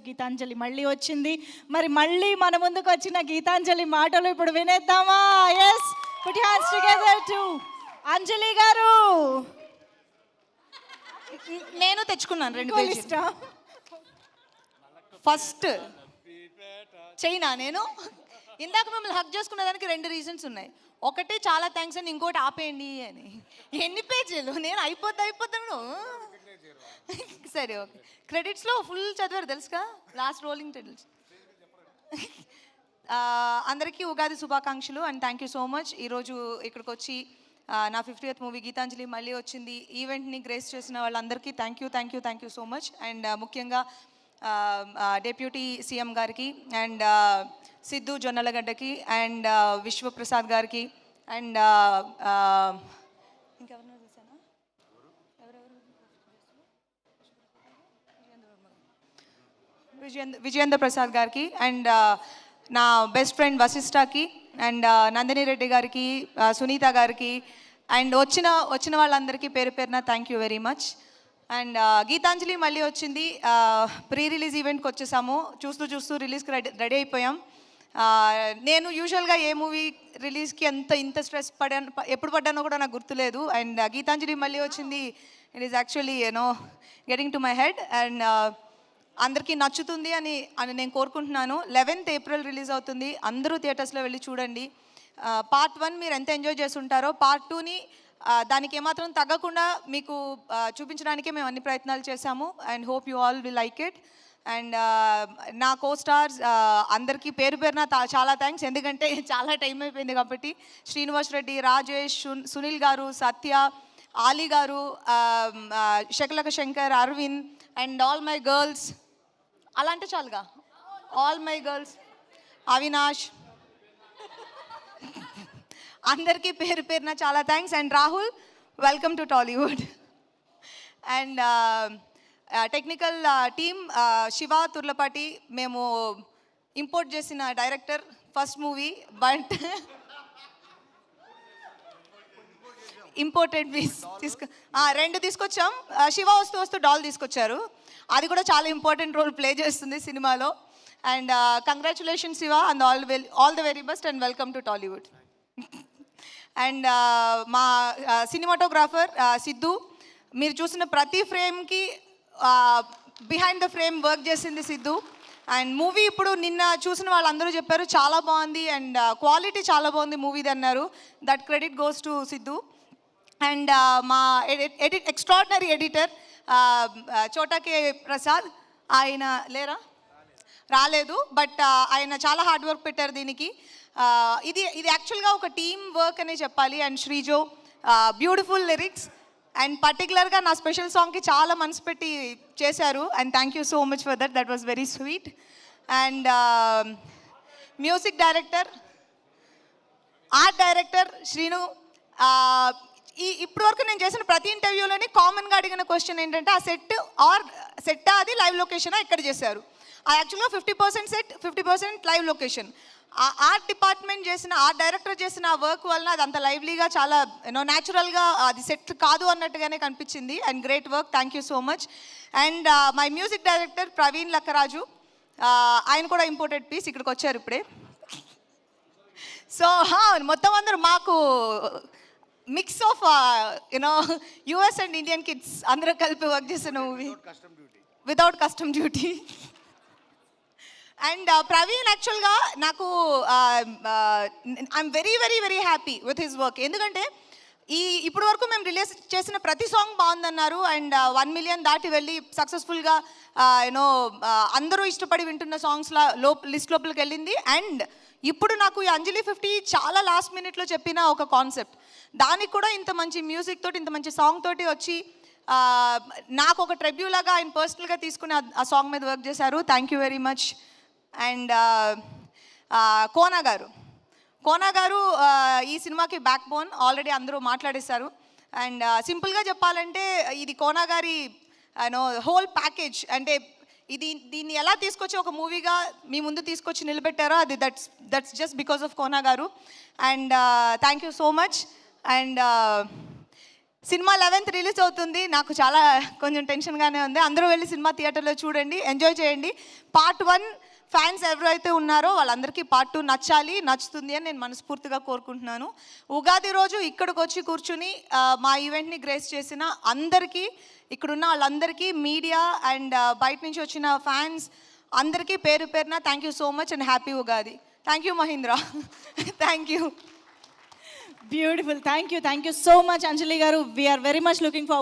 గీతాంజలి మళ్ళీ వచ్చింది. మరి మళ్ళీ మన ముందుకు వచ్చిన గీతాంజలి మాటలు ఇప్పుడు వినేద్దామా? Yes, put your hands together to Anjali garu. నేను తెచ్చుకున్నాను 2 పేజీలు. ఫస్ట్ చైనా నేను ఇందాక మిమ్మల్ని హక్ చేసుకునే దానికి 2 రీజన్స్ ఉన్నాయి. ఒకటి చాలా థ్యాంక్స్ అని, ఇంకోటి ఆపేయండి అని. ఎన్ని పేజీలు? నేను అయిపోతాను. సరే ఓకే. క్రెడిట్స్లో ఫుల్ చదివారు తెలుసుగా, లాస్ట్ రోలింగ్ క్రెడిట్స్. అందరికీ ఉగాది శుభాకాంక్షలు and thank you so much. ఈరోజు ఇక్కడికి వచ్చి నా 50th మూవీ గీతాంజలి మళ్ళీ వచ్చింది ఈవెంట్ని గ్రేస్ చేసిన వాళ్ళందరికీ thank you so much. And ముఖ్యంగా డెప్యూటీ సీఎం గారికి అండ్ సిద్ధు జొన్నలగడ్డకి అండ్ విశ్వప్రసాద్ గారికి అండ్ ఇంకెవరినో చూసానా, విజయేంద్ర ప్రసాద్ గారికి అండ్ నా బెస్ట్ ఫ్రెండ్ వశిష్ఠకి అండ్ నందిని రెడ్డి గారికి, సునీత గారికి అండ్ వచ్చిన వాళ్ళందరికీ పేరు పేరున thank you very much. And Geethanjali మళ్ళీ వచ్చింది. ప్రీ రిలీజ్ ఈవెంట్కి వచ్చేసాము. చూస్తూ రిలీజ్కి రెడీ అయిపోయాం. నేను యూజువల్గా ఏ మూవీ రిలీజ్కి ఇంత స్ట్రెస్ ఎప్పుడు పడ్డానో కూడా నాకు గుర్తులేదు. అండ్ గీతాంజలి మళ్ళీ వచ్చింది. It is actually getting to my head and అందరికీ నచ్చుతుంది అని నేను కోరుకుంటున్నాను. 11th ఏప్రిల్ రిలీజ్ అవుతుంది. అందరూ థియేటర్స్లో వెళ్ళి చూడండి. పార్ట్ 1 మీరు ఎంత ఎంజాయ్ చేస్తుంటారో పార్ట్ 2ని దానికి ఏమాత్రం తగ్గకుండా మీకు చూపించడానికే మేము అన్ని ప్రయత్నాలు చేశాము. And hope you all will like it. And నా కోస్టార్స్ అందరికీ పేరు పేరున చాలా థ్యాంక్స్, ఎందుకంటే చాలా టైం అయిపోయింది కాబట్టి. శ్రీనివాస్ రెడ్డి, రాజేష్, సునీల్ గారు, సత్య, ఆలీ గారు, Shakalaka Shankar, Arvind and all my girls. అలా అంటే చాలుగా, ఆల్ మై గర్ల్స్, అవినాష్, అందరికీ పేరు పేరున చాలా thanks. And Rahul, welcome to Tollywood. And technical team Shiva Turlapati, మేము ఇంపోర్ట్ చేసిన director first movie, but imported piece 2 తీసుకొచ్చాం. శివ వస్తూ డాల్ తీసుకొచ్చారు. అది కూడా చాలా ఇంపార్టెంట్ రోల్ ప్లే చేస్తుంది సినిమాలో. And congratulation Shiva and all the very best and welcome to Tollywood. And మా సినిమాటోగ్రాఫర్ సిద్ధు, మీరు చూసిన ప్రతి ఫ్రేమ్కి బిహైండ్ ద ఫ్రేమ్ వర్క్ చేసింది సిద్ధు. అండ్ మూవీ ఇప్పుడు నిన్న చూసిన వాళ్ళందరూ చెప్పారు చాలా బాగుంది అండ్ క్వాలిటీ చాలా బాగుంది మూవీది అన్నారు. That credit goes to Siddhu. And మా ఎక్స్ట్రాడినరీ ఎడిటర్ చోటా కే ప్రసాద్, ఆయన రాలేదు, బట్ ఆయన చాలా హార్డ్ వర్క్ పెట్టారు దీనికి. ఇది యాక్చువల్గా ఒక టీమ్ వర్క్ అనే చెప్పాలి. And Srijo beautiful lyrics and పర్టికులర్గా నా స్పెషల్ సాంగ్కి చాలా మనసు పెట్టి చేశారు. And thank you so much for that was very sweet. And music director, art director Srinu. ఇప్పటి వరకు నేను చేసిన ప్రతి ఇంటర్వ్యూలోని కామన్గా అడిగిన క్వశ్చన్ ఏంటంటే, ఆ సెట్టా అది లైవ్ లొకేషనా ఎక్కడ చేశారు? యాక్చువల్గా 50% set, 50% live location. Art department చేసిన, ఆర్ట్ డైరెక్టర్ చేసిన వర్క్ వలన అది అంత లైవ్లీగా, చాలా న్యాచురల్గా, అది సెట్ కాదు అన్నట్టుగానే కనిపించింది. And great work, thank you so much. And my music director Praveen Lakkaraju, ఆయన కూడా ఇంపోర్టెడ్ పీస్, ఇక్కడికి వచ్చారు ఇప్పుడే. సో మొత్తం అందరూ మాకు mix of US and Indian kids అందరూ కలిపి వర్క్ చేసిన movie without custom duty. And Praveen యాక్చువల్గా నాకు I'm very very very happy with his work. ఎందుకంటే ఇప్పుడు వరకు మేము రిలీజ్ చేసిన ప్రతి సాంగ్ బాగుందన్నారు. అండ్ 1 million దాటి వెళ్ళి సక్సెస్ఫుల్గా అందరూ ఇష్టపడి వింటున్న సాంగ్స్లో లిస్ట్ లోపలికి వెళ్ళింది. అండ్ ఇప్పుడు నాకు ఈ అంజలి 50 చాలా లాస్ట్ మినిట్లో చెప్పిన ఒక కాన్సెప్ట్, దానికి కూడా ఇంత మంచి మ్యూజిక్ తోటి, ఇంత మంచి సాంగ్ తోటి వచ్చి నాకు ఒక ట్రిబ్యూ లాగా ఆయన పర్సనల్గా తీసుకుని ఆ సాంగ్ మీద వర్క్ చేశారు. Thank you very much. And Kona గారు ఈ సినిమాకి బ్యాక్ బోన్, ఆల్రెడీ అందరూ మాట్లాడేశారు. అండ్ సింపుల్గా చెప్పాలంటే ఇది కోనా గారి హోల్ ప్యాకేజ్. అంటే దీన్ని ఎలా తీసుకొచ్చి ఒక మూవీగా మీ ముందు తీసుకొచ్చి నిలబెట్టారో అది that's just because of Kona garu. And thank you so much. And cinema 11th release అవుతుంది. నాకు చాలా కొంచెం టెన్షన్గానే ఉంది. అందరూ వెళ్ళి సినిమా థియేటర్లో చూడండి, ఎంజాయ్ చేయండి. పార్ట్ 1 ఫ్యాన్స్ ఎవరైతే ఉన్నారో వాళ్ళందరికీ పార్ట్ 2 నచ్చుతుంది అని నేను మనస్ఫూర్తిగా కోరుకుంటున్నాను. ఉగాది రోజు ఇక్కడికి వచ్చి కూర్చుని మా ఈవెంట్ని గ్రేస్ చేసిన అందరికీ, ఇక్కడున్న వాళ్ళందరికీ, మీడియా అండ్ బయట నుంచి వచ్చిన ఫ్యాన్స్ అందరికీ పేరు పేరున thank you so much and happy Ugadi. Thank you Mahindra. Thank you. Beautiful. Thank you so much Anjali garu. We're very much looking forward